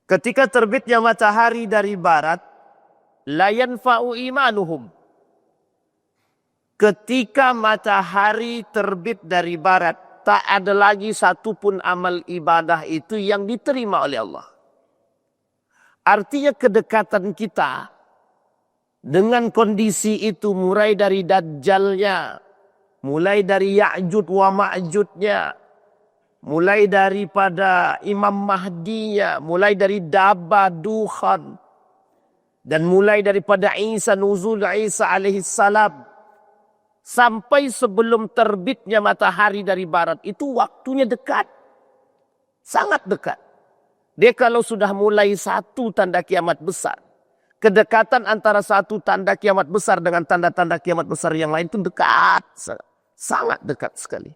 Ketika terbitnya matahari dari barat, la yanfa'u imanuhum. Ketika matahari terbit dari barat, tak ada lagi satupun amal ibadah itu yang diterima oleh Allah. Artinya kedekatan kita dengan kondisi itu mulai dari dajjalnya, mulai dari Ya'jud wa Ma'judnya, mulai daripada Imam Mahdinya, mulai dari Dabba, Dukhan, dan mulai daripada Isa, nuzul Isa alaihissalam, sampai sebelum terbitnya matahari dari barat, itu waktunya dekat. Sangat dekat. Dia kalau sudah mulai satu tanda kiamat besar, kedekatan antara satu tanda kiamat besar dengan tanda-tanda kiamat besar yang lain itu dekat. Sangat dekat sekali.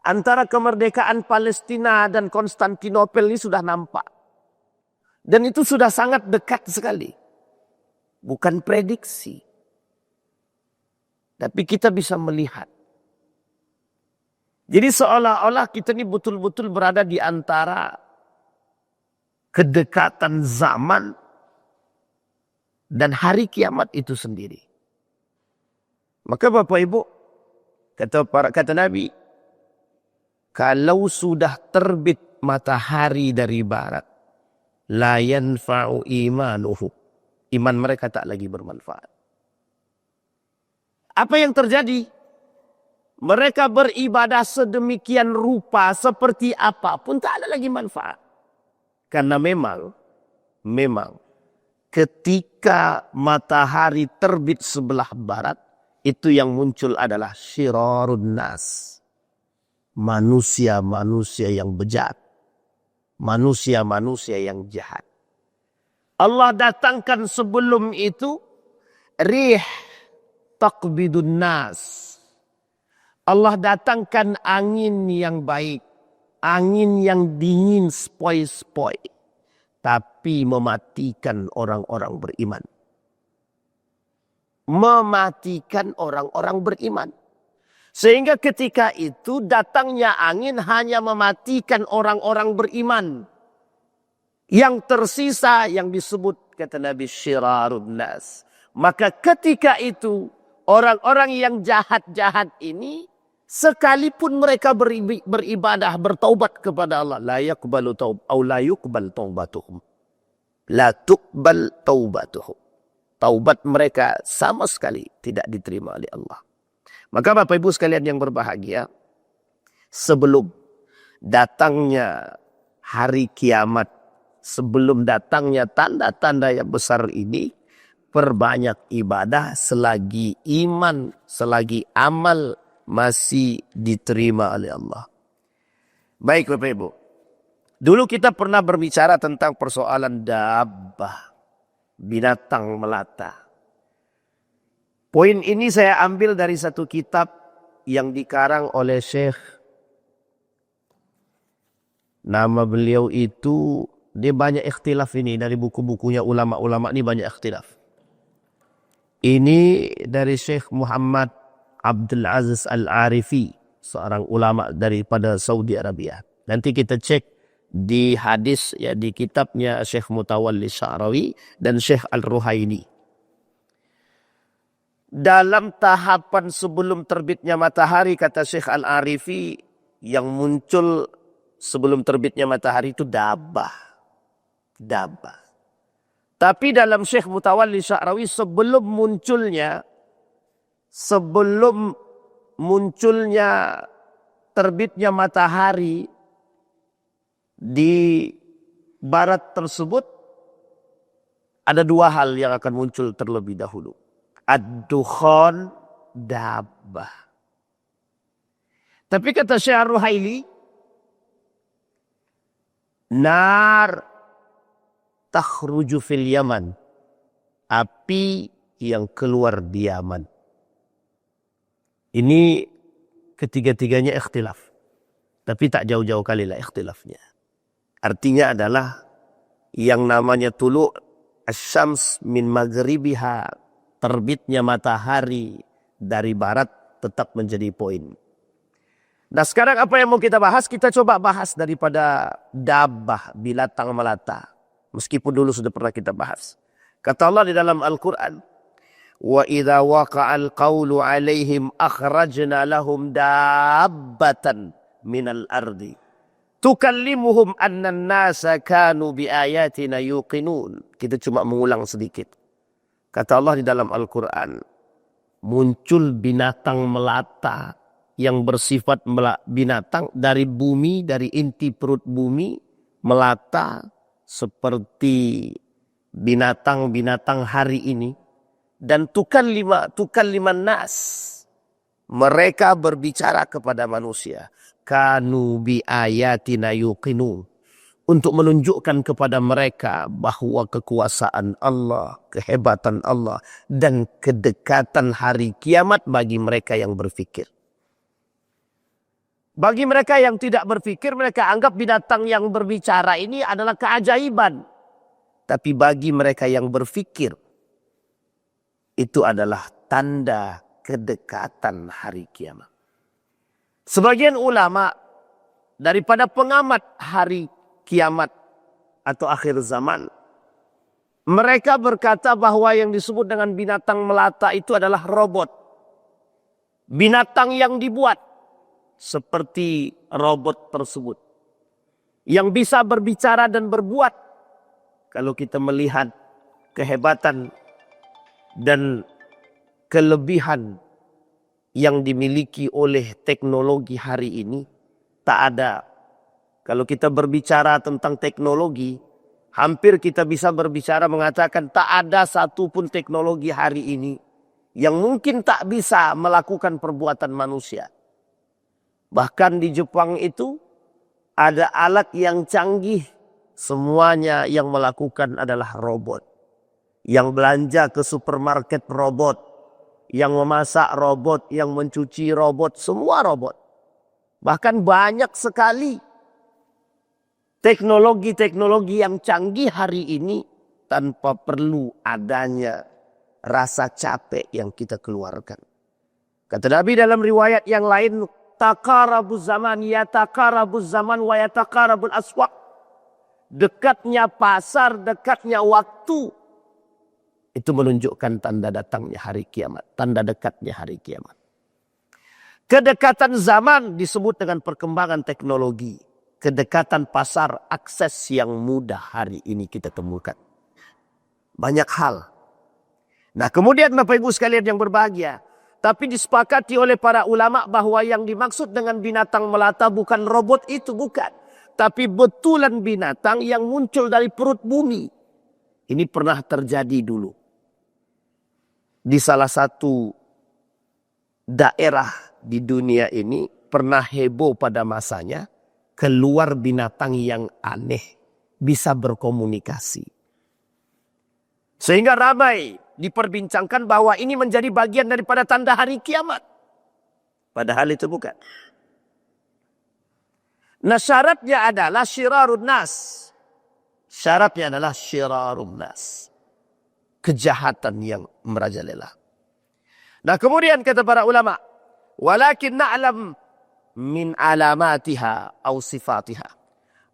Antara kemerdekaan Palestina dan Konstantinopel ini sudah nampak. Dan itu sudah sangat dekat sekali. Bukan prediksi. Tapi kita bisa melihat. Jadi seolah-olah kita ini betul-betul berada di antara kedekatan zaman dan hari kiamat itu sendiri. Maka Bapak Ibu, kata Nabi, kalau sudah terbit matahari dari barat, la yanfa'u imanuhu. Iman mereka tak lagi bermanfaat. Apa yang terjadi? Mereka beribadah sedemikian rupa, seperti apapun, tak ada lagi manfaat. Karena memang ketika matahari terbit sebelah barat, itu yang muncul adalah syirarun nas. Manusia-manusia yang bejat. Manusia-manusia yang jahat. Allah datangkan sebelum itu rih taqbidun nas. Allah datangkan angin yang baik, angin yang dingin spoi-spoi, tapi mematikan orang-orang beriman. Mematikan orang-orang beriman. Sehingga ketika itu datangnya angin hanya mematikan orang-orang beriman. Yang tersisa yang disebut kata Nabi syirarun nas. Maka ketika itu orang-orang yang jahat-jahat ini, sekalipun mereka beribadah, bertaubat kepada Allah, la yaqbalu la yuqbal taubatuhum. La tuqbal taubatuhum. Taubat mereka sama sekali tidak diterima oleh Allah. Maka Bapak Ibu sekalian yang berbahagia, sebelum datangnya hari kiamat, sebelum datangnya tanda-tanda yang besar ini, perbanyak ibadah selagi iman, selagi amal masih diterima oleh Allah. Baik Bapak Ibu. Dulu kita pernah berbicara tentang persoalan dabbah, binatang melata. Poin ini saya ambil dari satu kitab yang dikarang oleh Syekh. Nama beliau itu, dia banyak ikhtilaf ini. Dari buku-bukunya ulama-ulama ini banyak ikhtilaf. Ini dari Syekh Muhammad Abdul Aziz Al-Arifi, seorang ulama daripada Saudi Arabia. Nanti kita cek di hadis, ya, di kitabnya Syekh Mutawalli Sya'rawi dan Syekh Al-Ruhaini. Dalam tahapan sebelum terbitnya matahari, kata Syekh Al-Arifi, yang muncul sebelum terbitnya matahari itu dabbah. Dabbah. Tapi dalam Syekh Mutawalli Sya'rawi, sebelum munculnya terbitnya matahari di barat tersebut, ada dua hal yang akan muncul terlebih dahulu. Ad-dukhan, dabbah. Tapi kata Syekh Ar-Ruhaili, nar takhruju fil Yaman, api yang keluar di Yaman. Ini ketiga-tiganya ikhtilaf. Tapi tak jauh-jauh kali lah ikhtilafnya. Artinya adalah yang namanya tulu' asyams min maghribiha, terbitnya matahari dari barat tetap menjadi poin. Nah sekarang apa yang mau kita bahas? Kita coba bahas daripada dabbah, binatang melata. Meskipun dulu sudah pernah kita bahas. Kata Allah di dalam Al-Quran. Wa idza waqa'al qawlu alaihim akhrajna lahum dabbatan minal ardi. Tukallimuhum anna an-nasa kanu biayatina yuqinun. Kita cuma mengulang sedikit. Kata Allah di dalam Al-Quran. Muncul binatang melata yang bersifat binatang dari bumi, dari inti perut bumi, melata seperti binatang-binatang hari ini. Dan tukalliman nas. Mereka berbicara kepada manusia. Kanu bi ayatina yuqinu. Untuk menunjukkan kepada mereka bahwa kekuasaan Allah, kehebatan Allah, dan kedekatan hari kiamat bagi mereka yang berfikir. Bagi mereka yang tidak berfikir, mereka anggap binatang yang berbicara ini adalah keajaiban. Tapi bagi mereka yang berfikir, itu adalah tanda kedekatan hari kiamat. Sebagian ulama daripada pengamat hari kiamat atau akhir zaman, mereka berkata bahwa yang disebut dengan binatang melata itu adalah robot. Binatang yang dibuat seperti robot tersebut. Yang bisa berbicara dan berbuat. Kalau kita melihat kehebatan dan kelebihan yang dimiliki oleh teknologi hari ini, tak ada. Kalau kita berbicara tentang teknologi, hampir kita bisa berbicara mengatakan tak ada satupun teknologi hari ini yang mungkin tak bisa melakukan perbuatan manusia. Bahkan di Jepang itu ada alat yang canggih, semuanya yang melakukan adalah robot. Yang belanja ke supermarket robot, yang memasak robot, yang mencuci robot, semua robot. Bahkan banyak sekali teknologi-teknologi yang canggih hari ini tanpa perlu adanya rasa capek yang kita keluarkan. Kata Nabi dalam riwayat yang lain, takarabuz zaman, yatakarabuz zaman wa yatakarabul aswaq. Dekatnya pasar, dekatnya waktu. Itu menunjukkan tanda datangnya hari kiamat. Tanda dekatnya hari kiamat. Kedekatan zaman disebut dengan perkembangan teknologi. Kedekatan pasar, akses yang mudah hari ini kita temukan. Banyak hal. Nah kemudian Bapak Ibu sekalian yang berbahagia. Tapi disepakati oleh para ulama bahwa yang dimaksud dengan binatang melata bukan robot itu, bukan. Tapi betulan binatang yang muncul dari perut bumi. Ini pernah terjadi dulu. Di salah satu daerah di dunia ini pernah heboh pada masanya. Keluar binatang yang aneh. Bisa berkomunikasi. Sehingga ramai diperbincangkan bahwa ini menjadi bagian daripada tanda hari kiamat. Padahal itu bukan. Nah syaratnya adalah syirarun nas. Syaratnya adalah syirarun nas. Kejahatan yang merajalela. Nah kemudian kata para ulama. Walakin na'lam min alamatiha au sifatiha.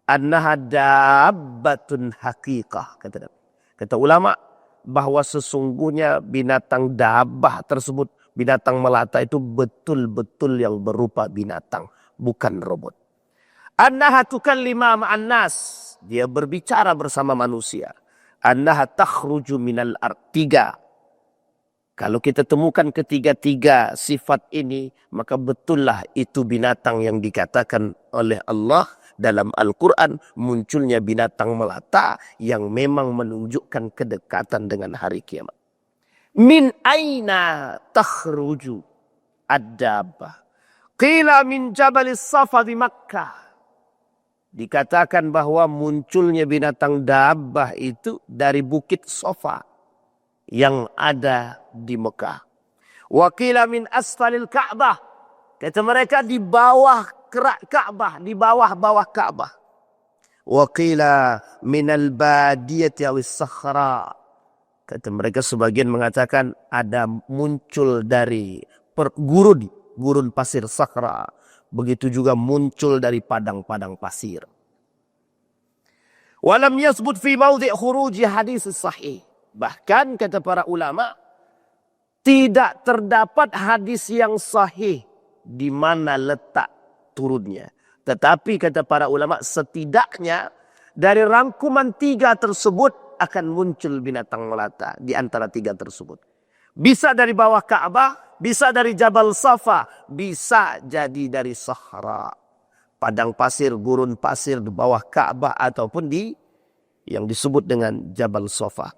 Annaha dabbatun haqiqah. Kata ulama. Bahwa sesungguhnya binatang dabbah tersebut, binatang melata itu betul-betul yang berupa binatang, bukan robot. Annaha tukallima ma'an nas, dia berbicara bersama manusia. Annaha takhruju minal artiga. Kalau kita temukan ketiga-tiga sifat ini, maka betullah itu binatang yang dikatakan oleh Allah dalam Al-Quran, munculnya binatang melata yang memang menunjukkan kedekatan dengan hari kiamat. Min aina takhruju ad-dabbah. Qila min Jabalis Safa di Makkah. Dikatakan bahwa munculnya binatang dabbah itu dari bukit Safa yang ada di Mekah. Wa qila min asfalil Ka'bah. Kata mereka di bawah kerak Ka'bah, di bawah-bawah Ka'bah. Wa qila minal badiyati awis sakhra. Kata mereka sebagian mengatakan ada muncul dari gurun pasir sakhra. Begitu juga muncul dari padang-padang pasir. Walam yasbut fi mawdi' khuruji hadis sahih. Bahkan kata para ulama, tidak terdapat hadis yang sahih di mana letak turunnya. Tetapi kata para ulama, setidaknya dari rangkuman 3 tersebut akan muncul binatang melata di antara 3 tersebut. Bisa dari bawah Ka'bah, bisa dari Jabal Safa, bisa jadi dari Sahara. Padang pasir, gurun pasir di bawah Ka'bah ataupun di yang disebut dengan Jabal Safa.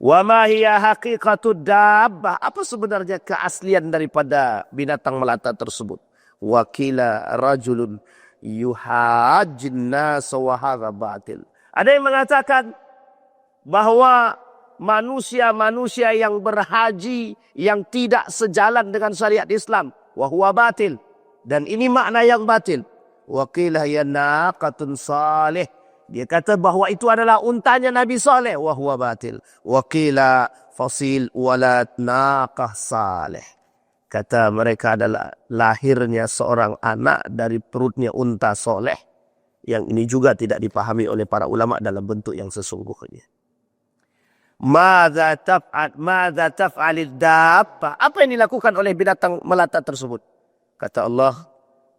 Wa ma hiya haqiqatud dabbah? Apa sebenarnya keaslian daripada binatang melata tersebut? Wakila rajulun yuhajjin nas wa hadza batil. Ada yang mengatakan bahwa manusia-manusia yang berhaji yang tidak sejalan dengan syariat Islam, wa huwa batil, dan ini makna yang batil. Wakila ya naqatun salih, dia kata bahwa itu adalah untanya Nabi Saleh, wa huwa batil. Wakila fasil walad naqah salih, kata mereka adalah lahirnya seorang anak dari perutnya unta soleh, yang ini juga tidak dipahami oleh para ulama dalam bentuk yang sesungguhnya. Madza taf'alid dabba? Apa yang dilakukan oleh binatang melata tersebut? Kata Allah,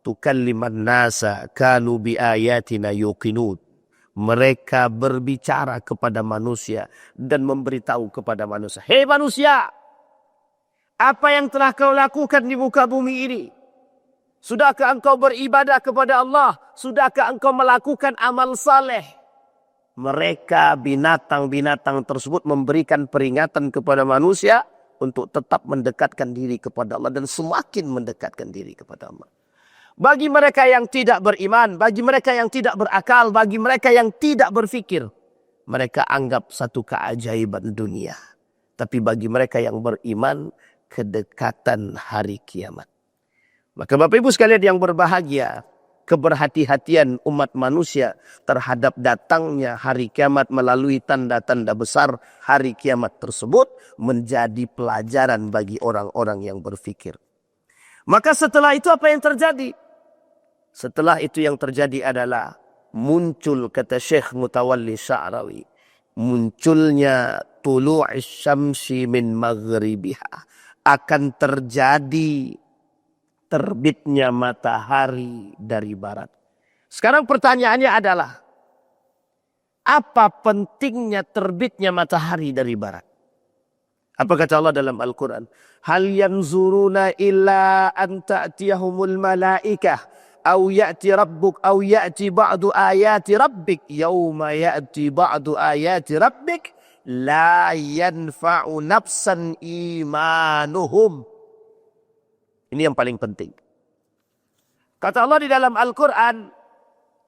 tukalliman nasa kanu bi ayatina yuqinun. Mereka berbicara kepada manusia dan memberitahu kepada manusia, hei manusia, apa yang telah kau lakukan di muka bumi ini? Sudahkah engkau beribadah kepada Allah? Sudahkah engkau melakukan amal saleh? Mereka binatang-binatang tersebut memberikan peringatan kepada manusia untuk tetap mendekatkan diri kepada Allah dan semakin mendekatkan diri kepada Allah. Bagi mereka yang tidak beriman, bagi mereka yang tidak berakal, bagi mereka yang tidak berfikir, mereka anggap satu keajaiban dunia. Tapi bagi mereka yang beriman, kedekatan hari kiamat. Maka Bapak Ibu sekalian yang berbahagia, keberhati-hatian umat manusia terhadap datangnya hari kiamat melalui tanda-tanda besar hari kiamat tersebut menjadi pelajaran bagi orang-orang yang berfikir. Maka setelah itu apa yang terjadi? Setelah itu yang terjadi adalah muncul, kata Syekh Mutawalli Sya'rawi, munculnya tulu'is syamsi min maghribiha, akan terjadi terbitnya matahari dari barat. Sekarang pertanyaannya adalah, apa pentingnya terbitnya matahari dari barat? Apa kata Allah dalam Al-Quran? Hal yanzuruna illa an ta'tiyahumul malaikah au ya'ti rabbuk au ya'ti ba'du ayati rabbik yawma ya'ti ba'du ayati rabbik la yanfa'u nafsan imanuhum. Ini yang paling penting. Kata Allah di dalam Al-Quran,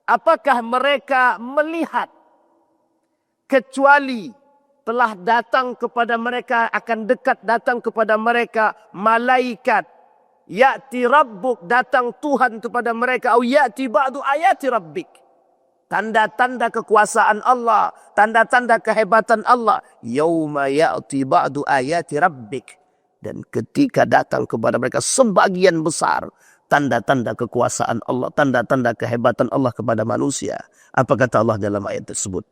apakah mereka melihat kecuali telah datang kepada mereka, akan dekat datang kepada mereka malaikat. Ya'ti rabbuk, datang Tuhan kepada mereka. Au ya'ti ba'du ayati rabbik. Tanda-tanda kekuasaan Allah, tanda-tanda kehebatan Allah. Yauma ya'ti ba'du ayati rabbik. Dan ketika datang kepada mereka sebagian besar tanda-tanda kekuasaan Allah, tanda-tanda kehebatan Allah kepada manusia. Apa kata Allah dalam ayat tersebut?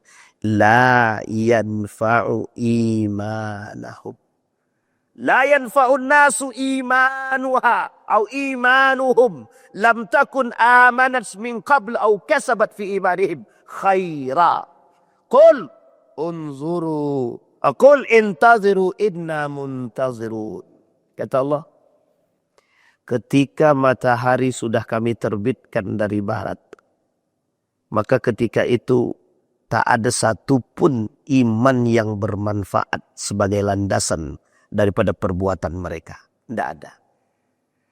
La yanfa'u imanahum. La yanfa'un nasu imanuha au imanuhum lam takun amanat min qabl au kasabat fi imanihim khaira. Qul unzuru, qul intaziru inna muntazirun. Kata Allah, ketika matahari sudah kami terbitkan dari barat, maka ketika itu tak ada satupun iman yang bermanfaat sebagai landasan daripada perbuatan mereka. Tidak ada.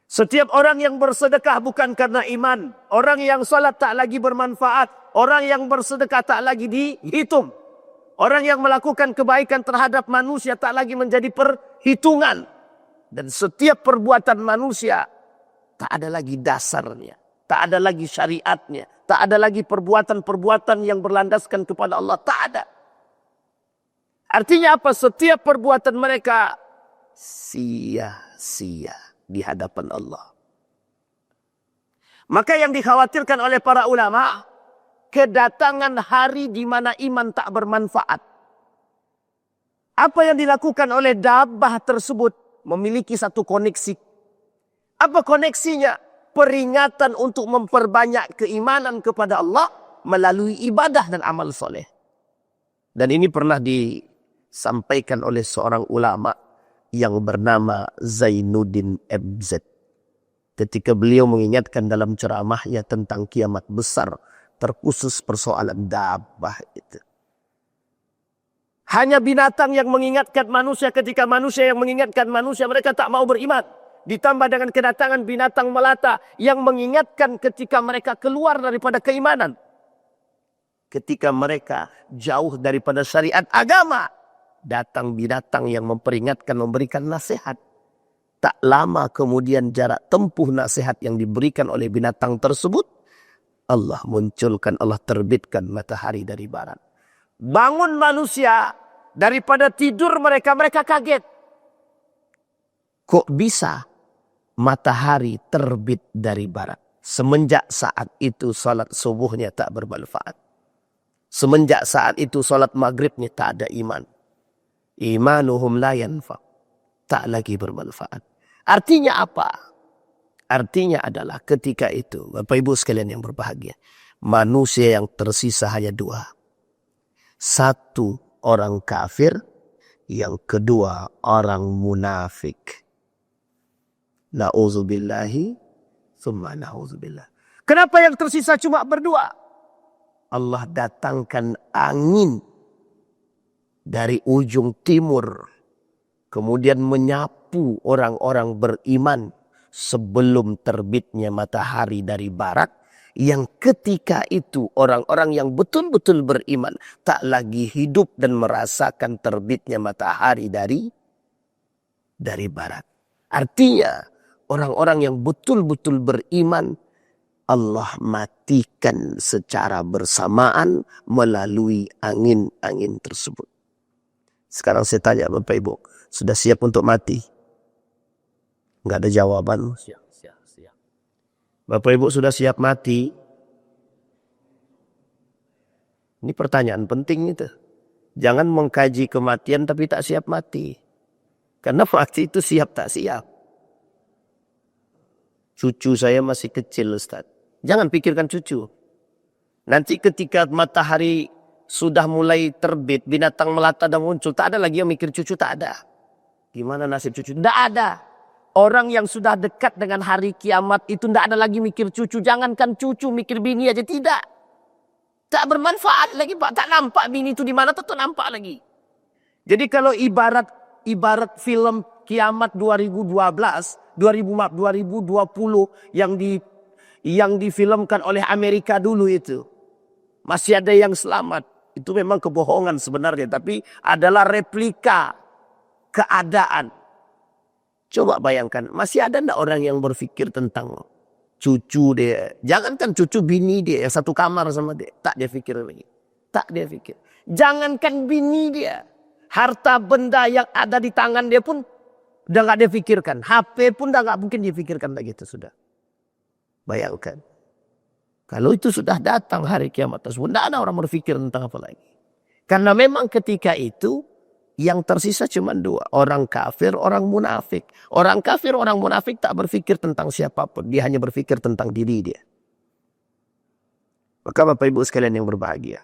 Setiap orang yang bersedekah bukan karena iman. Orang yang salat tak lagi bermanfaat. Orang yang bersedekah tak lagi dihitung. Orang yang melakukan kebaikan terhadap manusia tak lagi menjadi perhitungan. Dan setiap perbuatan manusia tak ada lagi dasarnya. Tak ada lagi syariatnya. Tak ada lagi perbuatan-perbuatan yang berlandaskan kepada Allah. Tak ada. Artinya apa? Setiap perbuatan mereka sia-sia di hadapan Allah. Maka yang dikhawatirkan oleh para ulama, kedatangan hari di mana iman tak bermanfaat. Apa yang dilakukan oleh dabbah tersebut memiliki satu koneksi. Apa koneksinya? Peringatan untuk memperbanyak keimanan kepada Allah melalui ibadah dan amal soleh. Dan ini pernah disampaikan oleh seorang ulama yang bernama Zainuddin MZ. Ketika beliau mengingatkan dalam ceramahnya tentang kiamat besar, terkhusus persoalan dabbah itu. Hanya binatang yang mengingatkan manusia, ketika manusia yang mengingatkan manusia, mereka tak mau beriman. Ditambah dengan kedatangan binatang melata yang mengingatkan ketika mereka keluar daripada keimanan. Ketika mereka jauh daripada syariat agama, datang binatang yang memperingatkan, memberikan nasihat. Tak lama kemudian jarak tempuh nasihat yang diberikan oleh binatang tersebut, Allah munculkan, Allah terbitkan matahari dari barat. Bangun manusia daripada tidur mereka kaget. Kok bisa matahari terbit dari barat? Semenjak saat itu salat subuhnya tak bermanfaat. Semenjak saat itu salat maghribnya tak ada iman. Imanuhum la yanfa'. Tak lagi bermanfaat. Artinya apa? Artinya adalah ketika itu, Bapak Ibu sekalian yang berbahagia, manusia yang tersisa hanya dua. Satu, orang kafir. Yang kedua, orang munafik. Na'udzubillahi summa na'udzubillah. Kenapa yang tersisa cuma berdua? Allah datangkan angin dari ujung timur. Kemudian menyapu orang-orang beriman sebelum terbitnya matahari dari barat. Yang ketika itu orang-orang yang betul-betul beriman tak lagi hidup dan merasakan terbitnya matahari dari barat. Artinya orang-orang yang betul-betul beriman Allah matikan secara bersamaan melalui angin-angin tersebut. Sekarang saya tanya Bapak Ibu, sudah siap untuk mati? Enggak ada jawaban. Siap. Bapak Ibu sudah siap mati? Ini pertanyaan penting itu. Jangan mengkaji kematian tapi tak siap mati. Karena mati itu siap tak siap. Cucu saya masih kecil Ustaz. Jangan pikirkan cucu. Nanti ketika matahari sudah mulai terbit, binatang melata dan muncul, tak ada lagi yang mikir cucu, tak ada. Gimana nasib cucu? Tidak ada. Orang yang sudah dekat dengan hari kiamat itu tidak ada lagi mikir cucu. Jangankan cucu, mikir bini aja tidak. Tak bermanfaat lagi Pak. Tak nampak bini itu di mana, tak nampak lagi. Jadi kalau ibarat film kiamat 2012, 2020 yang difilmkan oleh Amerika dulu itu. Masih ada yang selamat. Itu memang kebohongan sebenarnya. Tapi adalah replika keadaan. Coba bayangkan, masih ada enggak orang yang berpikir tentang cucu dia? Jangankan cucu bini dia, yang satu kamar sama dia. Tak dia pikir lagi. Tak dia pikir. Jangankan bini dia. Harta benda yang ada di tangan dia pun udah gak dia pikirkan. HP pun udah gak mungkin dia pikirkan lagi itu sudah. Bayangkan. Kalau itu sudah datang hari kiamat tersebut, tidak ada orang berpikir tentang apa lagi. Karena memang ketika itu, yang tersisa cuma dua. Orang kafir, orang munafik. Orang kafir, orang munafik tak berpikir tentang siapapun. Dia hanya berpikir tentang diri dia. Maka Bapak Ibu sekalian yang berbahagia.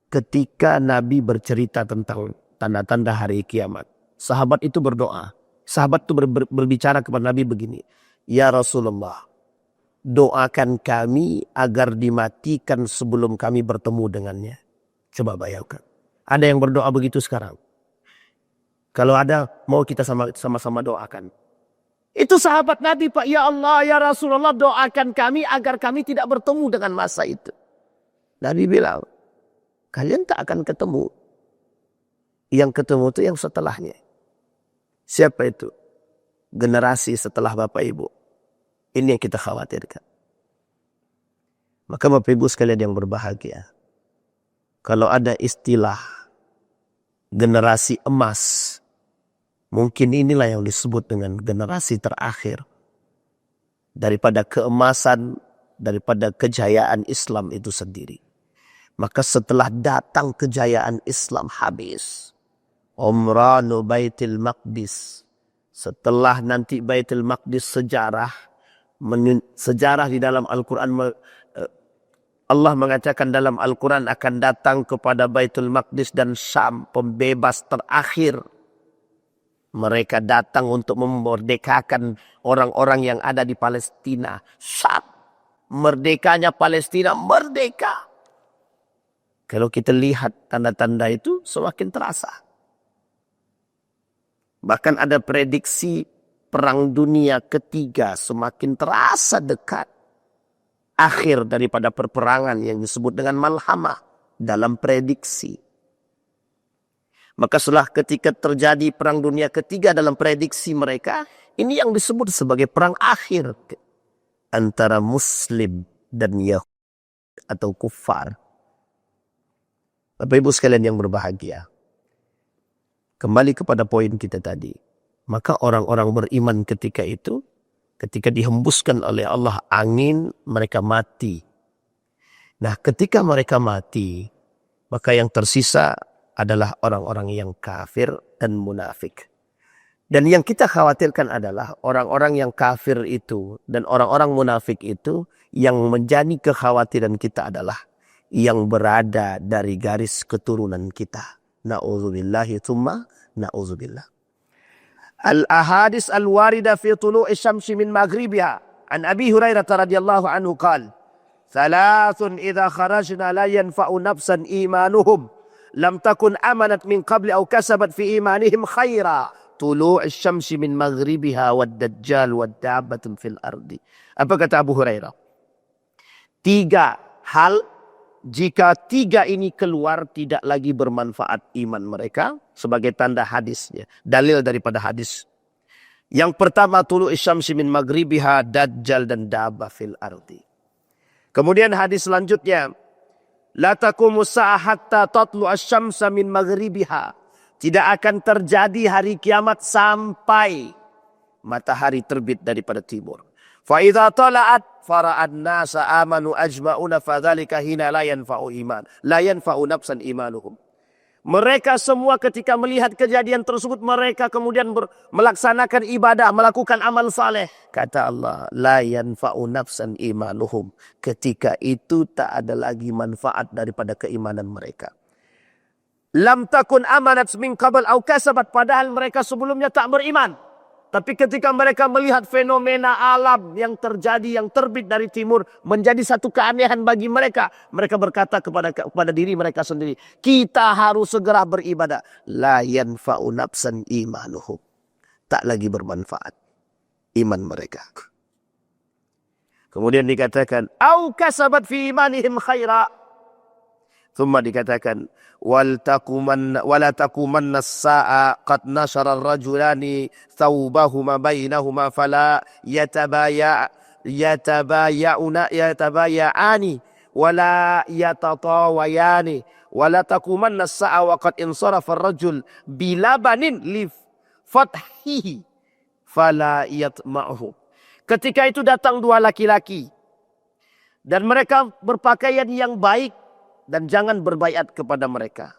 Ketika Nabi bercerita tentang tanda-tanda hari kiamat. Sahabat itu berdoa. Sahabat itu berbicara kepada Nabi begini. Ya Rasulullah, doakan kami agar dimatikan sebelum kami bertemu dengannya. Coba bayangkan. Ada yang berdoa begitu sekarang? Kalau ada, mau kita sama-sama doakan. Itu sahabat Nabi Pak. Ya Allah, ya Rasulullah, doakan kami agar kami tidak bertemu dengan masa itu. Nabi bilang, kalian tak akan ketemu. Yang ketemu itu yang setelahnya. Siapa itu? Generasi setelah Bapak Ibu. Ini yang kita khawatirkan. Maka Bapak Ibu sekalian yang berbahagia. Kalau ada istilah generasi emas, mungkin inilah yang disebut dengan generasi terakhir. daripada keemasan, daripada kejayaan Islam itu sendiri. Maka setelah datang kejayaan Islam habis, Umranu Baitul Maqdis, setelah nanti Baitul Maqdis sejarah di dalam Al-Quran, Allah mengatakan dalam Al-Quran akan datang kepada Baitul Maqdis dan Syam, pembebas terakhir. Mereka datang untuk memerdekakan orang-orang yang ada di Palestina. Syam, merdekanya Palestina, merdeka. Kalau kita lihat tanda-tanda itu semakin terasa. Bahkan ada prediksi Perang Dunia Ketiga semakin terasa dekat. Akhir daripada perperangan yang disebut dengan malhamah dalam prediksi. Maka setelah ketika terjadi Perang Dunia Ketiga dalam prediksi mereka, ini yang disebut sebagai perang akhir antara Muslim dan Yahudi atau kufar. Bapak Ibu sekalian yang berbahagia, kembali kepada poin kita tadi. Maka orang-orang beriman ketika itu, ketika dihembuskan oleh Allah angin, mereka mati. Nah, ketika mereka mati, maka yang tersisa adalah orang-orang yang kafir dan munafik. Dan yang kita khawatirkan adalah orang-orang yang kafir itu dan orang-orang munafik itu, yang menjadi kekhawatiran kita adalah yang berada dari garis keturunan kita. Na'udzubillahi tsumma na'udzubillah. Al-ahadis al-warida fi tulu'i syamsi min maghribiha. An Abi Hurairah radhiyallahu anhu qala, "Thalathun idza kharajna la yanfa'u nafsan imanuhum, lam takun amanat min qabli aw kasabat fi imanihim khaira. Tulu'i syamsi min maghribiha wad-dajjal wad-dabbatun fil ardi." Apa kata Abu Hurairah? 3 hal, jika 3 ini keluar, tidak lagi bermanfaat iman mereka, sebagai tanda hadisnya, dalil daripada hadis. Yang pertama, tulu'i syamsi min maghribiha, dajjal dan dabah fil ardi. Kemudian hadis selanjutnya, la taqumu sa'ah hatta tatlu'a syamsa min maghribiha. Tidak akan terjadi hari kiamat sampai matahari terbit daripada timur. Fa idza tala'at fara'an nasa amanu ajma'una fadzalika hina la yanfa'u iman, la yanfa'u nafsan imanuhum. Mereka semua ketika melihat kejadian tersebut, mereka kemudian melaksanakan ibadah, melakukan amal saleh. Kata Allah, la yanfa'u nafsan imanuhum. Ketika itu tak ada lagi manfaat daripada keimanan mereka. Lam takun amanat min qabl au kasabat, padahal mereka sebelumnya tak beriman. Tapi ketika mereka melihat fenomena alam yang terjadi, yang terbit dari timur, menjadi satu keanehan bagi mereka. Mereka berkata kepada diri mereka sendiri, kita harus segera beribadah. La yanfa'u nafsan imanuhum. Tak lagi bermanfaat iman mereka. Kemudian dikatakan, au kasabat fi imanihim khaira. Thumma dikatakan, wala takumanna as-sa'a qad nashara ar-rajulani thawbahuma bainahuma fala yatabaya'ani wala yatatawayani wala takumanna as-sa'a wa qad insarafa ar-rajul bilabanin li fathihi fala yatma'uhu. Ketika itu datang 2 laki-laki dan mereka berpakaian yang baik, dan jangan berbaiat kepada mereka.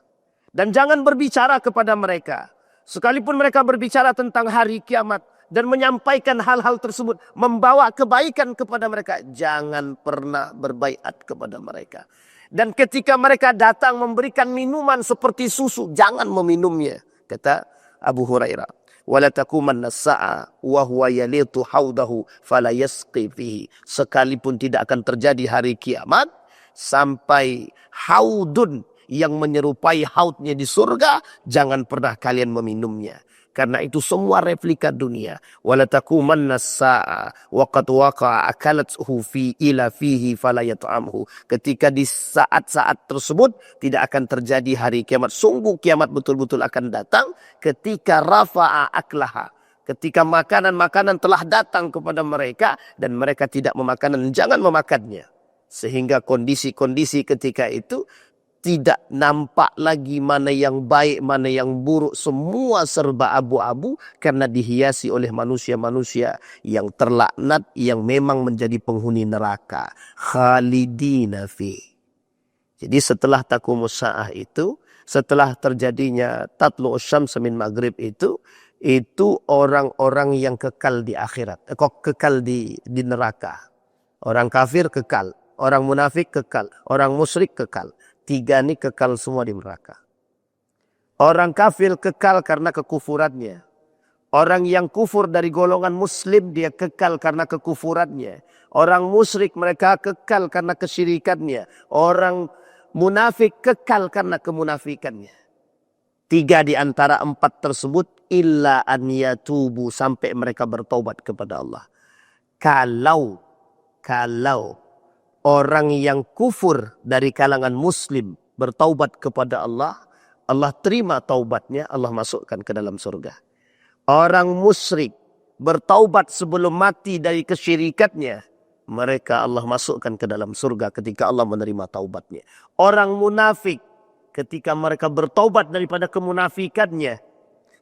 Dan jangan berbicara kepada mereka. Sekalipun mereka berbicara tentang hari kiamat dan menyampaikan hal-hal tersebut, membawa kebaikan kepada mereka, jangan pernah berbaiat kepada mereka. Dan ketika mereka datang memberikan minuman seperti susu, jangan meminumnya. Kata Abu Hurairah, wala takumanna as-sa'a wa huwa yalitu haudahu fala yasqi fihi. Sekalipun tidak akan terjadi hari kiamat sampai haudun yang menyerupai haudnya di surga, jangan pernah kalian meminumnya. Karena itu semua replika dunia. Wala takumanna as-sa'a wa qad waqa'a akalathu fi ila fihi fala yat'amhu. Ketika di saat-saat tersebut tidak akan terjadi hari kiamat. Sungguh kiamat betul-betul akan datang ketika rafa'a aklaha. Ketika makanan-makanan telah datang kepada mereka dan mereka tidak memakan, jangan memakannya. Sehingga kondisi-kondisi ketika itu Tidak nampak lagi mana yang baik, mana yang buruk. Semua serba abu-abu karena dihiasi oleh manusia-manusia yang terlaknat, yang memang menjadi penghuni neraka. Khalidina fi. Jadi setelah taqumus sa'ah itu, setelah terjadinya tatlu'us syams min maghrib itu orang-orang yang kekal di akhirat. Kekal di neraka. Orang kafir kekal. Orang munafik kekal. Orang musyrik kekal. Tiga ini kekal semua di neraka. Orang kafir kekal karena kekufurannya. Orang yang kufur dari golongan muslim dia kekal karena kekufurannya. Orang musyrik mereka kekal karena kesyirikannya. Orang munafik kekal karena kemunafikannya. Tiga di antara empat tersebut illa an yatubu sampai mereka bertaubat kepada Allah. Kalau orang yang kufur dari kalangan muslim bertaubat kepada Allah, Allah terima taubatnya, Allah masukkan ke dalam surga. Orang musyrik bertaubat sebelum mati dari kesyirikannya, mereka Allah masukkan ke dalam surga ketika Allah menerima taubatnya. Orang munafik ketika mereka bertaubat daripada kemunafikannya,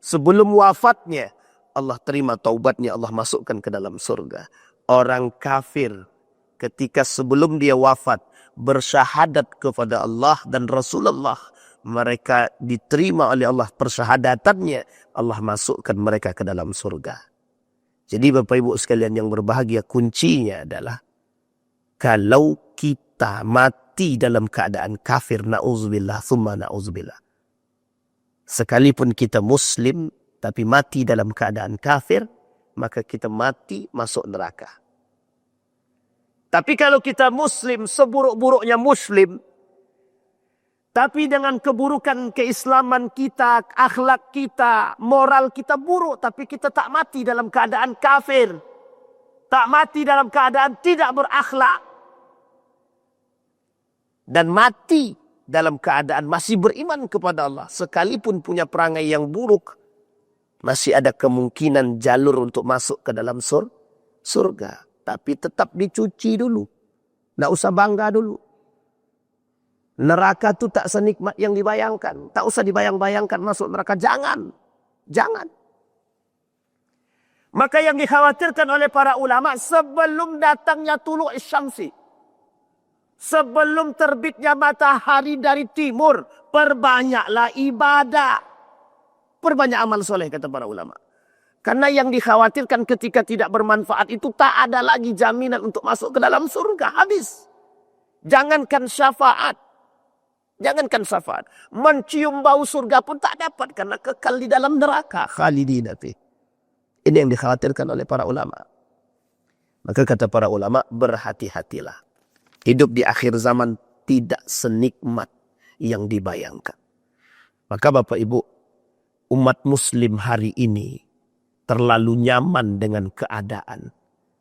sebelum wafatnya, Allah terima taubatnya, Allah masukkan ke dalam surga. Orang kafir ketika sebelum dia wafat bersyahadat kepada Allah dan Rasulullah, mereka diterima oleh Allah persyahadatannya, Allah masukkan mereka ke dalam surga. Jadi Bapak Ibu sekalian yang berbahagia, kuncinya adalah kalau kita mati dalam keadaan kafir, na'udzubillah, thumma na'udzubillah. Sekalipun kita muslim tapi mati dalam keadaan kafir, maka kita mati masuk neraka. Tapi kalau kita muslim, seburuk-buruknya muslim, tapi dengan keburukan keislaman kita, akhlak kita, moral kita buruk, tapi kita tak mati dalam keadaan kafir, tak mati dalam keadaan tidak berakhlak, dan mati dalam keadaan masih beriman kepada Allah, sekalipun punya perangai yang buruk, masih ada kemungkinan jalur untuk masuk ke dalam surga. Tapi tetap dicuci dulu. Tidak usah bangga dulu. Neraka itu tak senikmat yang dibayangkan. Tak usah dibayang-bayangkan masuk neraka. Jangan. Jangan. Maka yang dikhawatirkan oleh para ulama, sebelum datangnya tulu'is syamsi, sebelum terbitnya matahari dari timur, perbanyaklah ibadah. Perbanyak amal soleh, kata para ulama. Karena yang dikhawatirkan ketika tidak bermanfaat itu tak ada lagi jaminan untuk masuk ke dalam surga. Habis. Jangankan syafaat. Jangankan syafaat. Mencium bau surga pun tak dapat karena kekal di dalam neraka. Khalidina fi. Ini yang dikhawatirkan oleh para ulama. Maka kata para ulama, berhati-hatilah. Hidup di akhir zaman tidak senikmat yang dibayangkan. Maka Bapak Ibu, umat muslim hari ini terlalu nyaman dengan keadaan.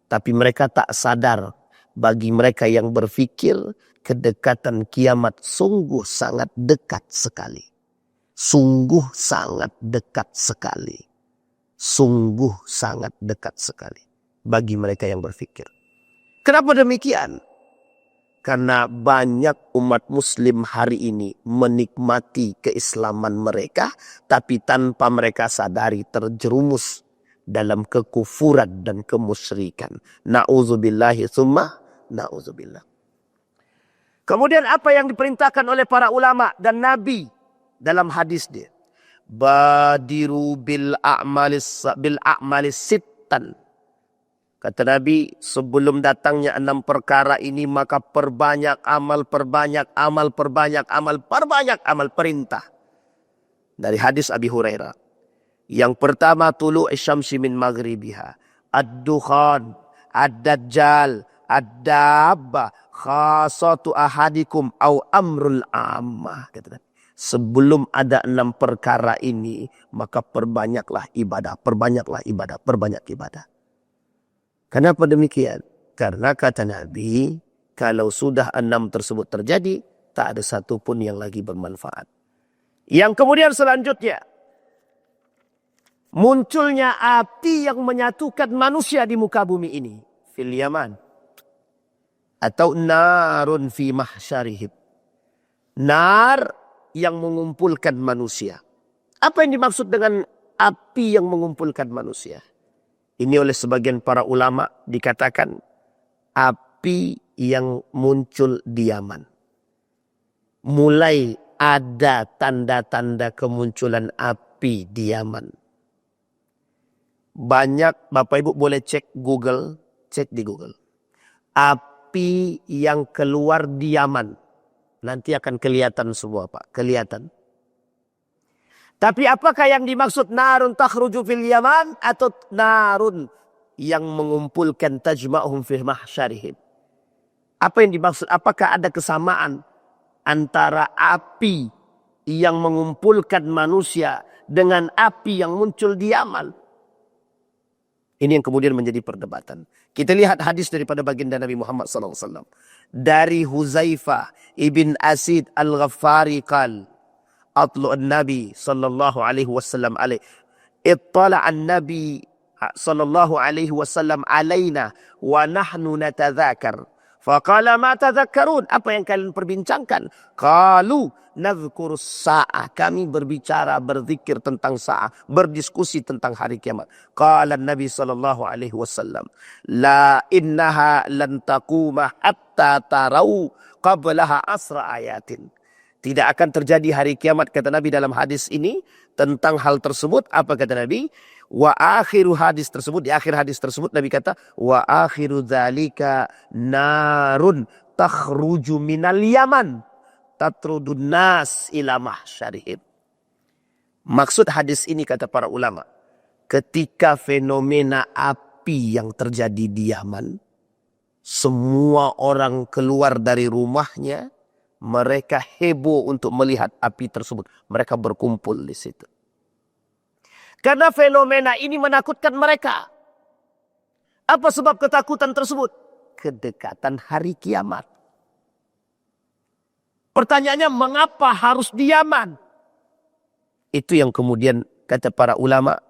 Tapi mereka tak sadar, bagi mereka yang berfikir, kedekatan kiamat sungguh sangat dekat sekali. Sungguh sangat dekat sekali. Sungguh sangat dekat sekali. Bagi mereka yang berfikir. Kenapa demikian? Karena banyak umat muslim hari ini menikmati keislaman mereka, tapi tanpa mereka sadari terjerumus dalam kekufuran dan kemusyrikan. Na'udzubillahi tsumma na'udzubillah. Kemudian apa yang diperintahkan oleh para ulama dan Nabi dalam hadis dia? Badiru bil a'malis sittan. Kata Nabi, sebelum datangnya 6 perkara ini, maka perbanyak amal, perbanyak amal, perbanyak amal, perbanyak amal, perintah. Dari hadis Abi Hurairah. Yang pertama, tulu'is syamsi min maghribiha. Ad-dukhan, ad-dajjal, ad-dabba, khasatu ahadikum, au amrul ammah. Kata Nabi. Sebelum ada 6 perkara ini, maka perbanyaklah ibadah, perbanyaklah ibadah, perbanyak ibadah. Kenapa demikian? Karena kata Nabi, kalau sudah 6 tersebut terjadi, tak ada satu pun yang lagi bermanfaat. Yang kemudian selanjutnya, munculnya api yang menyatukan manusia di muka bumi ini. Fil Yaman. Atau narun fi mahsyarihim. Nar yang mengumpulkan manusia. Apa yang dimaksud dengan api yang mengumpulkan manusia? Ini oleh sebagian para ulama dikatakan api yang muncul di Yaman. Mulai ada tanda-tanda kemunculan api di Yaman. Banyak Bapak Ibu boleh cek Google, cek di Google. Api yang keluar di Yaman. Nanti akan kelihatan semua Pak, kelihatan. Tapi apakah yang dimaksud narun takhruju fil Yaman atau narun yang mengumpulkan tajma'hum fi mahsyarihim? Apa yang dimaksud? Apakah ada kesamaan antara api yang mengumpulkan manusia dengan api yang muncul di Yaman? Ini yang kemudian menjadi perdebatan. Kita lihat hadis daripada baginda Nabi Muhammad SAW. Dari Huzaifah ibn Asid al-Ghaffari qal. Atlu an-Nabi sallallahu alaihi wasallam alaih. Ittala an-Nabi sallallahu alaihi wasallam alaina wa nahnu natadhakar. Faqala ma tadhakkarun? Apa yang kalian perbincangkan? Qalu nadhkurus sa'ah. Kami berbicara, berzikir tentang sa'ah, berdiskusi tentang hari kiamat. Qala Nabi sallallahu alaihi wasallam, la innaha lan taquma hatta tarau qablaha asra ayatin. Tidak akan terjadi hari kiamat, kata Nabi dalam hadis ini. Tentang hal tersebut, apa kata Nabi? Wa akhiru hadis tersebut, di akhir hadis tersebut Nabi kata, wa akhiru dzalika narun takhruju minal Yaman tatrudun nas ila mahsyarihim. Maksud hadis ini kata para ulama, ketika fenomena api yang terjadi di Yaman, semua orang keluar dari rumahnya, mereka heboh untuk melihat api tersebut. Mereka berkumpul di situ. Karena fenomena ini menakutkan mereka. Apa sebab ketakutan tersebut? Kedekatan hari kiamat. Pertanyaannya, mengapa harus di Yaman? Itu yang kemudian kata para ulama,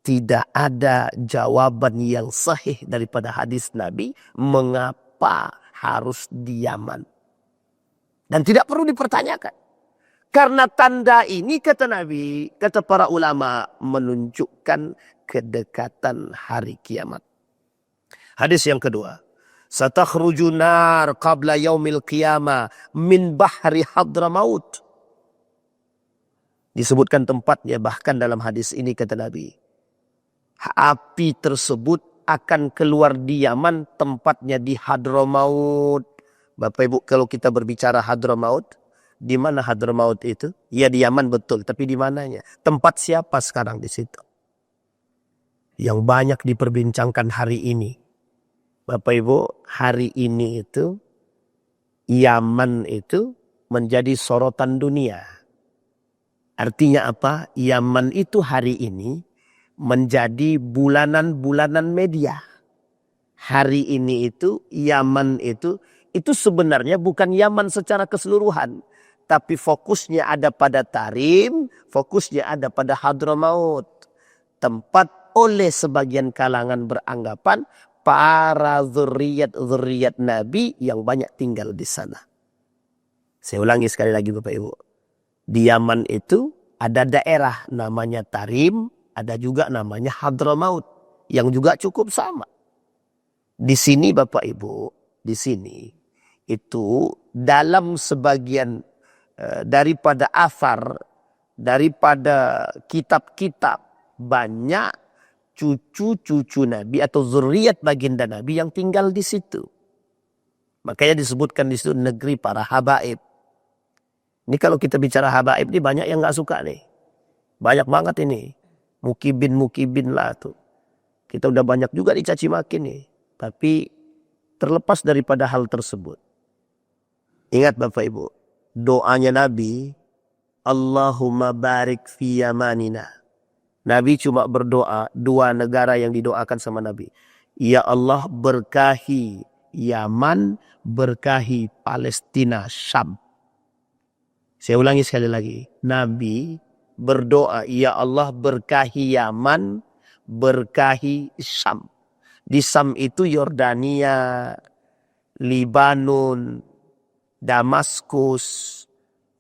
tidak ada jawaban yang sahih daripada hadis Nabi mengapa harus di Yaman. Dan tidak perlu dipertanyakan. Karena tanda ini kata Nabi, kata para ulama, menunjukkan kedekatan hari kiamat. Hadis yang kedua. Satakhruju nar qabla yaumil qiyamah min bahri Hadramaut. Disebutkan tempatnya bahkan dalam hadis ini kata Nabi. Api tersebut akan keluar di Yaman, tempatnya di Hadramaut. Bapak Ibu, kalau kita berbicara Hadramaut, di mana Hadramaut itu? Ya di Yaman betul, tapi di mananya? Tempat siapa sekarang di situ? Yang banyak diperbincangkan hari ini. Bapak Ibu, hari ini itu Yaman itu menjadi sorotan dunia. Artinya apa? Yaman itu hari ini menjadi bulanan-bulanan media. Hari ini itu Yaman itu sebenarnya bukan Yaman secara keseluruhan. Tapi fokusnya ada pada Tarim, fokusnya ada pada Hadramaut. Tempat oleh sebagian kalangan beranggapan para zuriat Nabi yang banyak tinggal di sana. Saya ulangi sekali lagi Bapak Ibu. Di Yaman itu ada daerah namanya Tarim, ada juga namanya Hadramaut. Yang juga cukup sama. Di sini Bapak Ibu, di sini itu dalam sebagian daripada asar, daripada kitab-kitab, banyak cucu-cucu Nabi atau zuriat baginda Nabi yang tinggal di situ. Makanya disebutkan di situ negeri para habaib. Ini kalau kita bicara habaib ini banyak yang nggak suka nih. Banyak banget ini. Mukibin lah tuh. Kita udah banyak juga dicaci maki nih. Tapi terlepas daripada hal tersebut. Ingat Bapak Ibu. Doanya Nabi. Allahumma barik fi yamanina. Nabi cuma berdoa. Dua negara yang didoakan sama Nabi. Ya Allah berkahi Yaman. Berkahi Palestina Syam. Saya ulangi sekali lagi. Nabi berdoa. Ya Allah berkahi Yaman. Berkahi Syam. Di Syam itu Yordania, Libanon, Damaskus,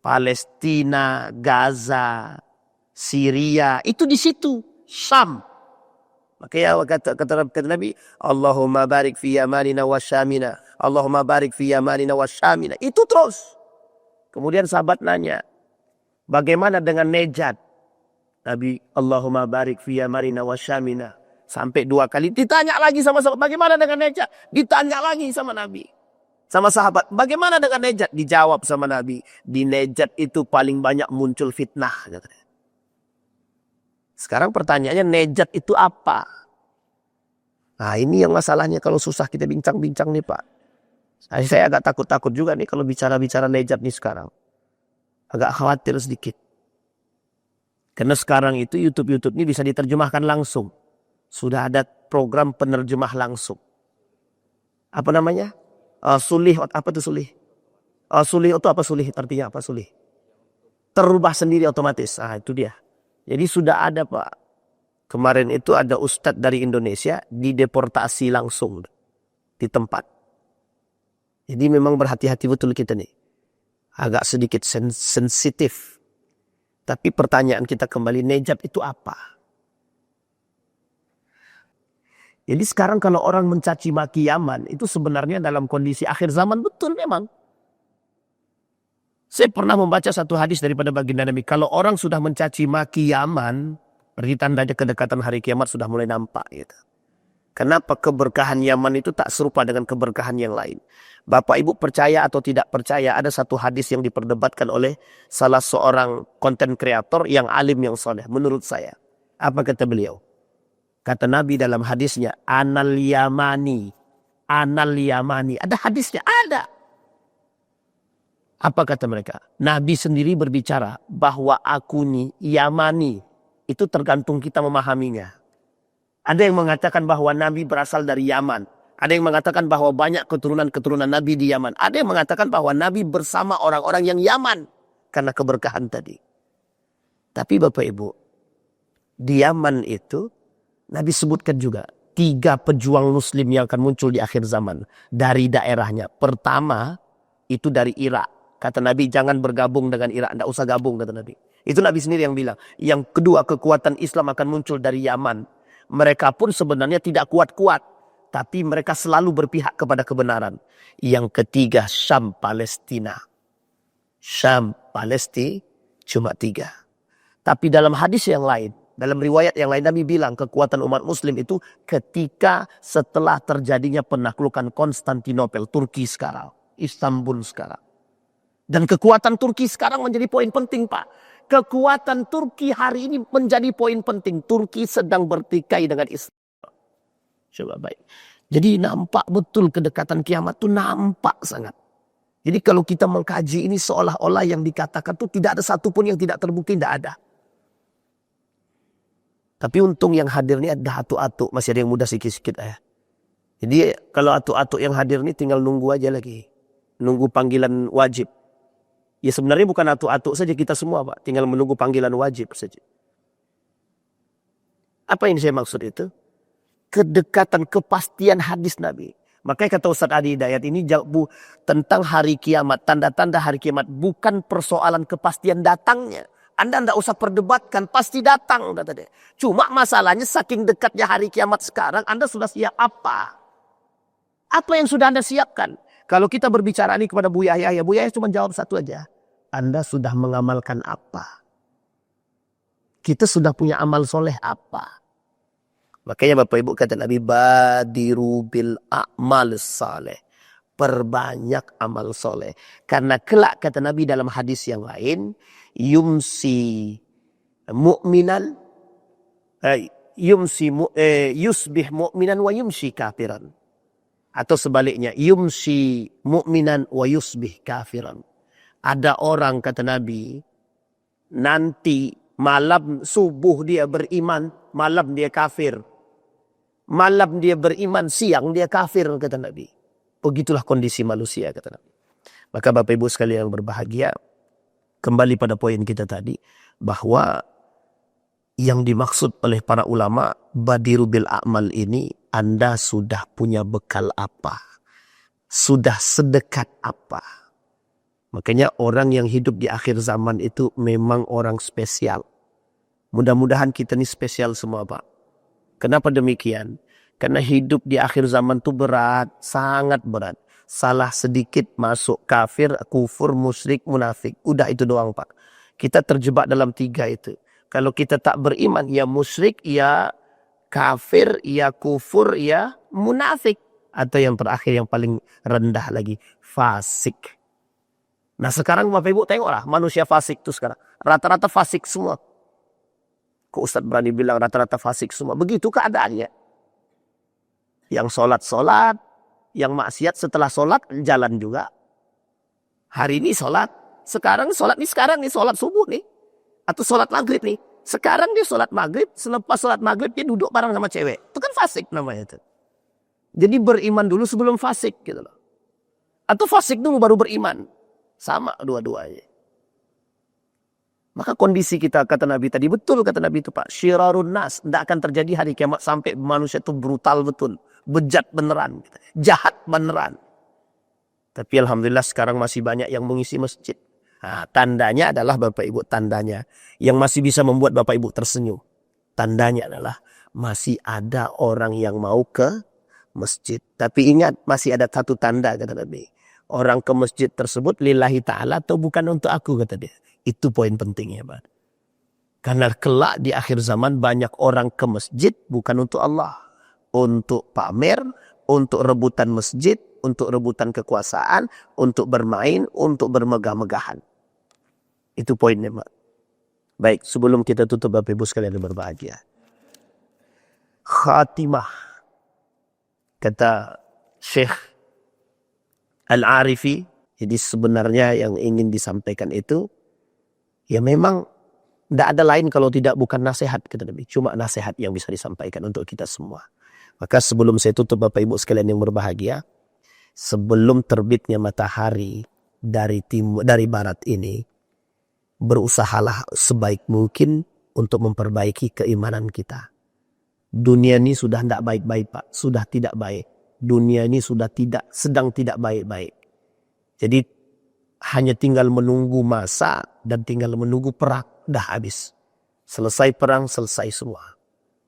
Palestina, Gaza, Syria, itu di situ, Syam. Makanya kata Nabi, Allahumma barik fi yamanina wa syamina. Allahumma barik fi yamanina wa syamina. Itu terus. Kemudian sahabat nanya, bagaimana dengan Nejad? Nabi, Allahumma barik fi yamanina wa syamina. Sampai 2 kali. Ditanya lagi sama sahabat, bagaimana dengan Nejad? Ditanya lagi sama Nabi. Sama sahabat, bagaimana dengan Nejad? Dijawab sama Nabi, di Nejad itu paling banyak muncul fitnah. Katanya. Sekarang pertanyaannya, Nejad itu apa? Nah ini yang masalahnya kalau susah kita bincang-bincang nih Pak. Saya agak takut-takut juga nih kalau bicara-bicara Nejad nih sekarang. Agak khawatir sedikit. Karena sekarang itu YouTube ini bisa diterjemahkan langsung. Sudah ada program penerjemah langsung. Apa namanya? Sulih, apa itu sulih? Sulih itu apa sulih? Artinya apa sulih? Terubah sendiri otomatis. Ah itu dia. Jadi sudah ada Pak. Kemarin itu ada ustadz dari Indonesia dideportasi langsung di tempat. Jadi memang berhati-hati betul kita nih. Agak sedikit sensitif. Tapi pertanyaan kita kembali, Nejad itu apa? Jadi sekarang kalau orang mencaci maki Yaman, itu sebenarnya dalam kondisi akhir zaman betul memang. Saya pernah membaca satu hadis daripada baginda Nabi. Kalau orang sudah mencaci maki Yaman, berarti tandanya kedekatan hari kiamat sudah mulai nampak. Gitu. Kenapa keberkahan Yaman itu tak serupa dengan keberkahan yang lain? Bapak Ibu percaya atau tidak percaya, ada satu hadis yang diperdebatkan oleh salah seorang konten kreator yang alim yang soleh. Menurut saya. Apa kata beliau? Kata Nabi dalam hadisnya, Anal Yamani. Anal Yamani. Ada hadisnya? Ada. Apa kata mereka? Nabi sendiri berbicara bahwa aku nih Yamani. Itu tergantung kita memahaminya. Ada yang mengatakan bahwa Nabi berasal dari Yaman. Ada yang mengatakan bahwa banyak keturunan-keturunan Nabi di Yaman. Ada yang mengatakan bahwa Nabi bersama orang-orang yang Yaman. Karena keberkahan tadi. Tapi Bapak Ibu, di Yaman itu Nabi sebutkan juga 3 pejuang muslim yang akan muncul di akhir zaman. Dari daerahnya. Pertama, itu dari Irak. Kata Nabi, jangan bergabung dengan Irak. Tidak usah gabung, kata Nabi. Itu Nabi sendiri yang bilang. Yang kedua, kekuatan Islam akan muncul dari Yaman. Mereka pun sebenarnya tidak kuat-kuat. Tapi mereka selalu berpihak kepada kebenaran. Yang ketiga, Syam, Palestina. Syam, Palestina, cuma 3. Tapi dalam hadis yang lain, dalam riwayat yang lain Nabi bilang kekuatan umat muslim itu ketika setelah terjadinya penaklukan Konstantinopel, Turki sekarang, Istanbul sekarang. Dan kekuatan Turki sekarang menjadi poin penting Pak. Kekuatan Turki hari ini menjadi poin penting. Turki sedang bertikai dengan Islam. Coba baik. Jadi nampak betul kedekatan kiamat itu nampak sangat. Jadi kalau kita mengkaji ini seolah-olah yang dikatakan itu tidak ada satupun yang tidak terbukti, tidak ada. Tapi untung yang hadir ini ada atuk-atuk. Masih ada yang muda sikit-sikit ya. Jadi kalau atuk-atuk yang hadir ini tinggal nunggu aja lagi. Nunggu panggilan wajib. Ya sebenarnya bukan atuk-atuk saja kita semua Pak. Tinggal menunggu panggilan wajib saja. Apa yang saya maksud itu? Kedekatan, kepastian hadis Nabi. Makanya kata Ustaz Adi Hidayat ini tentang hari kiamat. Tanda-tanda hari kiamat. Bukan persoalan kepastian datangnya. Anda tidak usah perdebatkan, pasti datang. Kata dia. Cuma masalahnya saking dekatnya hari kiamat sekarang, Anda sudah siap apa? Apa yang sudah Anda siapkan? Kalau kita berbicara ini kepada Bu Yahya, Bu Yahya cuma jawab satu aja. Anda sudah mengamalkan apa? Kita sudah punya amal soleh apa? Makanya Bapak Ibu kata Nabi, badiru bil a'mal saleh. Perbanyak amal soleh. Karena kelak kata Nabi dalam hadis yang lain, yumsi mu'minan yusbih mu'minan wa yumsi kafiran. Atau sebaliknya, yumsi mu'minan wa yusbih kafiran. Ada orang kata Nabi, nanti malam subuh dia beriman, malam dia kafir. Malam dia beriman, siang dia kafir kata Nabi. Begitulah kondisi manusia kata Nabi. Maka Bapak Ibu sekalian yang berbahagia, kembali pada poin kita tadi, bahwa yang dimaksud oleh para ulama, badiru bil a'mal ini, Anda sudah punya bekal apa? Sudah sedekat apa? Makanya orang yang hidup di akhir zaman itu memang orang spesial. Mudah-mudahan kita ini spesial semua, Pak. Kenapa demikian? Karena hidup di akhir zaman itu berat, sangat berat. Salah sedikit masuk kafir, kufur, musyrik, munafik. Udah itu doang, Pak. Kita terjebak dalam 3 itu. Kalau kita tak beriman, ya musyrik, ya kafir, ya kufur, ya munafik. Atau yang terakhir yang paling rendah lagi, fasik. Nah sekarang Bapak Ibu tengoklah manusia fasik itu sekarang. Rata-rata fasik semua. Kok Ustadz berani bilang rata-rata fasik semua? Begitu keadaannya. Yang sholat, yang maksiat setelah sholat jalan juga. Hari ini sholat, sekarang sholat nih sholat subuh nih. Atau sholat maghrib nih. Sekarang dia sholat maghrib, selepas sholat maghrib dia duduk bareng sama cewek. Itu kan fasik namanya itu. Jadi beriman dulu sebelum fasik gitu loh. Atau fasik dulu baru beriman. Sama dua-duanya. Maka kondisi kita, kata Nabi tadi, betul kata Nabi itu Pak. Syirarun nas. Tidak akan terjadi hari kiamat sampai manusia itu brutal betul. Bejat beneran. Jahat beneran. Tapi Alhamdulillah sekarang masih banyak yang mengisi masjid. Nah, tandanya adalah Bapak Ibu, tandanya. Yang masih bisa membuat Bapak Ibu tersenyum. Tandanya adalah masih ada orang yang mau ke masjid. Tapi ingat, masih ada satu tanda kata Nabi. Orang ke masjid tersebut lillahi ta'ala atau bukan untuk aku kata dia. Itu poin pentingnya Pak. Karena kelak di akhir zaman banyak orang ke masjid bukan untuk Allah. Untuk pamer, untuk rebutan masjid, untuk rebutan kekuasaan, untuk bermain, untuk bermegah-megahan. Itu poinnya Pak. Baik, sebelum kita tutup Bapak Ibu sekalian yang berbahagia. Khatimah. Kata Syekh Al-Arifi, jadi sebenarnya yang ingin disampaikan itu, ya memang tidak ada lain kalau tidak bukan nasihat kata Nabi. Cuma nasihat yang bisa disampaikan untuk kita semua. Maka sebelum saya tutup Bapak Ibu sekalian yang berbahagia, sebelum terbitnya matahari dari timur, dari barat ini, berusahalah sebaik mungkin untuk memperbaiki keimanan kita. Dunia ini sudah tidak baik-baik Pak, sudah tidak baik. Dunia ini sudah sedang tidak baik-baik. Jadi hanya tinggal menunggu masa dan tinggal menunggu perang. Dah habis. Selesai perang, selesai semua.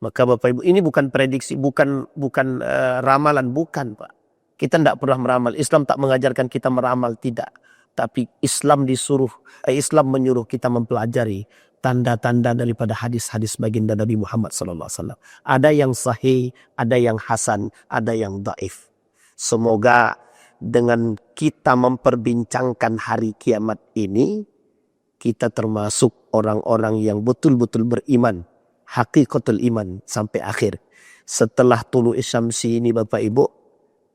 Maka Bapak Ibu, ini bukan prediksi, bukan ramalan, bukan Pak. Kita tidak pernah meramal. Islam tak mengajarkan kita meramal, tidak. Tapi Islam menyuruh kita mempelajari tanda-tanda daripada hadis-hadis baginda Nabi Muhammad SAW. Ada yang sahih, ada yang hasan, ada yang dhaif. Semoga dengan kita memperbincangkan hari kiamat ini, kita termasuk orang-orang yang betul-betul beriman, hakikatul iman sampai akhir. Setelah tulu isyamsi ini Bapak Ibu,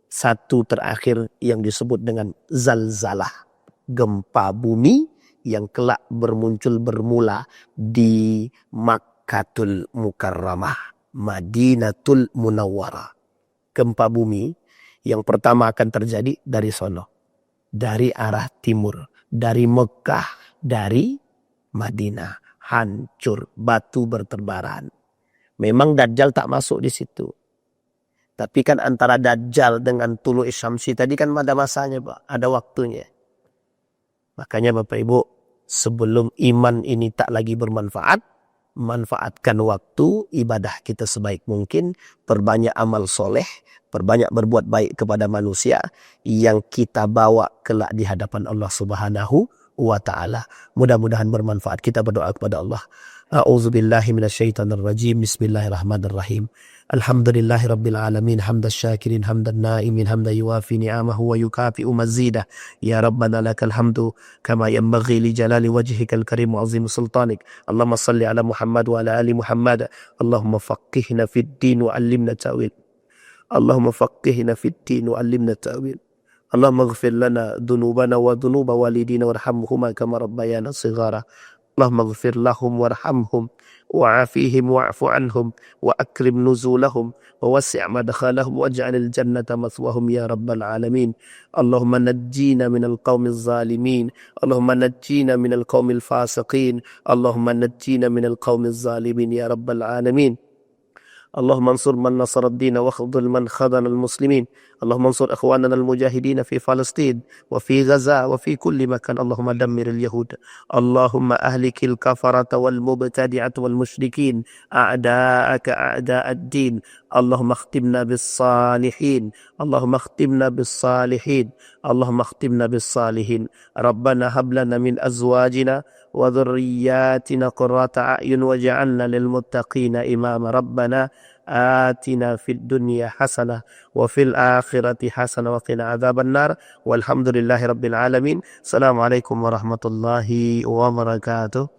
satu terakhir yang disebut dengan zalzalah, gempa bumi yang kelak bermula di Makkatul Mukarramah, Madinatul Munawwarah. Gempa bumi yang pertama akan terjadi dari sono, dari arah timur, dari Mekah, dari Madinah. Hancur, batu berterbaran. Memang Dajjal tak masuk di situ. Tapi kan antara Dajjal dengan tulu isyamsi tadi kan ada masanya Pak, ada waktunya. Makanya Bapak Ibu, sebelum iman ini tak lagi bermanfaat, manfaatkan waktu ibadah kita sebaik mungkin, perbanyak amal soleh, perbanyak berbuat baik kepada manusia yang kita bawa kelak di hadapan Allah Subhanahu wa ta'ala. Mudah-mudahan bermanfaat. Kita berdoa kepada Allah. A'udzubillahi minasyaitonirrajim. Bismillahirrahmanirrahim. Alhamdulillahi rabbil alamin. Hamdan syakirin, hamdan naimin, hamdan yuwafi ni'amahu wa yukafi'u mazidah. Ya Rabbana lakal hamdu kama yanbaghi li jalali wajhikal karim wa azim sultanik. Allahumma salli ala Muhammad wa ala ali Muhammad. Allahumma faqihna fid din wa allimna ta'wil. Allahumma faqihna fid din wa allimna ta'wil. Allahumma ighfir lana dhunubana wa dhunuba walidina warhamhuma kama rabbayana shighara. Allahumma ighfir lahum warhamhum wa'afihim wa'fu anhum wa akrim nuzulahum wa wasi' madkhalahum waj'alil jannata mathwahum ya rabbal alamin. Allahumma najjina minal qawmil zalimin. Allahumma najjina minal qawmil fasiqin. Allahumma najjina minal qawmil zalimin ya rabbal alamin. اللهم انصر من نصر الدين واخذل من خذل المسلمين. اللهم انصر إخواننا المجاهدين في فلسطين وفي غزة وفي كل مكان. اللهم دمر اليهود. اللهم أهلك الكفرة والمبتدعة والمشركين أعداءك أعداء الدين. اللهم اختمنا بالصالحين. اللهم اختمنا بالصالحين. اللهم اختمنا بالصالحين. ربنا هب لنا من أزواجنا وذرياتنا قرة أعين واجعلنا للمتقين إماما. ربنا آتنا في الدنيا حسنة وفي الآخرة حسنة وقنا عذاب النار. والحمد لله رب العالمين. السلام عليكم ورحمة الله وبركاته.